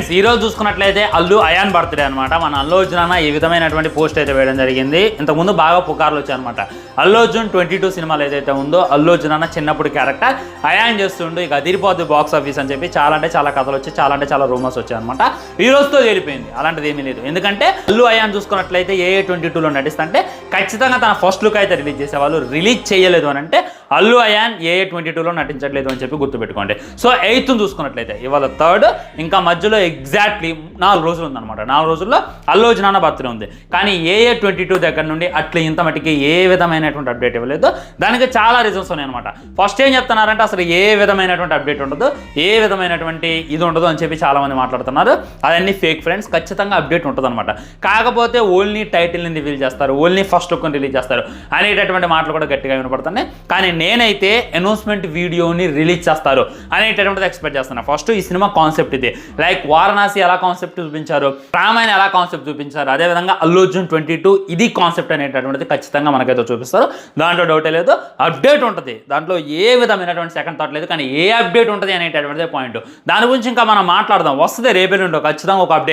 Friends ఈ రోజు చూసుకున్నట్లయితే అల్లు అయాన్ బర్త్డే అనమాట. మన అల్లు అర్జున్ అన్న ఈ విధమైనటువంటి పోస్ట్ అయితే వేయడం జరిగింది. ఇంతకుముందు బాగా పుకార్లు వచ్చాయన్నమాట. అల్లు అర్జున్ 22 సినిమాలు ఏదైతే ఉందో అల్లు అర్జున్ అన్న చిన్నప్పుడు క్యారెక్టర్ అయాన్ చేస్తుండు, ఇక అదిరిపోద్ది బాక్స్ ఆఫీస్ అని చెప్పి చాలా అంటే చాలా కథలు వచ్చి చాలా అంటే చాలా రూమర్స్ వచ్చాయన్నమాట. ఈ రోజుతో తేలిపోయింది, అలాంటిది ఏమీ లేదు. ఎందుకంటే అల్లు అయాన్ చూసుకున్నట్లయితే AA 22లో నటిస్తుంటే ఖచ్చితంగా తన ఫస్ట్ లుక్ అయితే రిలీజ్ చేసేవాళ్ళు. రిలీజ్ చేయలేదు అని అంటే అల్లు అయాన్ AA 22లో నటించట్లేదు అని చెప్పి గుర్తుపెట్టుకోండి. సో 8th చూసుకున్నట్లయితే ఇవాళ 3rd, ఇంకా మధ్యలో ఎగ్జాక్ట్లీ 4 రోజులు ఉందన్నమాట. 4 రోజుల్లో అల్లు అర్జున్ అన్న బర్త్డే ఉంది. కానీ AA 22 దగ్గర నుండి అట్లా ఇంత మటుకి ఏ విధమైనటువంటి అప్డేట్ ఇవ్వలేదు. దానికి చాలా రీజన్స్ ఉన్నాయన్నమాట. ఫస్ట్ ఏం చెప్తున్నారంటే అసలు ఏ విధమైనటువంటి అప్డేట్ ఉండదు, ఏ విధమైనటువంటి ఇది ఉండదు అని చెప్పి చాలా మంది మాట్లాడుతున్నారు. అదన్నీ ఫేక్ ఫ్రెండ్స్. ఖచ్చితంగా అప్డేట్ ఉంటుంది అనమాట. కాకపోతే ఓన్లీ టైటిల్ని రివీల్ చేస్తారు, ఓన్లీ ఫస్ట్ లుక్ని రిలీజ్ చేస్తారు అనేటటువంటి మాటలు కూడా గట్టిగా వినపడుతున్నాయి. కానీ నేనైతే అనౌన్స్మెంట్ వీడియోని రిలీజ్ చేస్తారు అనేటటువంటిది ఎక్స్పెక్ట్ చేస్తున్నాను. ఫస్ట్ ఈ సినిమా కాన్సెప్ట్ ఇది, లైక్ వారణాసి ఎలా కాన్సెప్ట్ చూపించారు, రామాయణ ఎలా కాన్సెప్ట్ చూపించారు, అదేవిధంగా అల్లు అర్జున్ 22 ఇది కాన్సెప్ట్ అనేటటువంటిది ఖచ్చితంగా మనకైతే చూపిస్తారు. దాంట్లో డౌటే లేదు. అప్డేట్ ఉంటుంది, దాంట్లో ఏ విధమైనటువంటి సెకండ్ థాట్ లేదు. కానీ ఏ అప్డేట్ ఉంటుంది అనేటటువంటిదే పాయింట్. దాని గురించి ఇంకా మనం మాట్లాడదాం, వస్తుంది రేపే నుండో ఖచ్చితంగా ఒక అప్డేట్.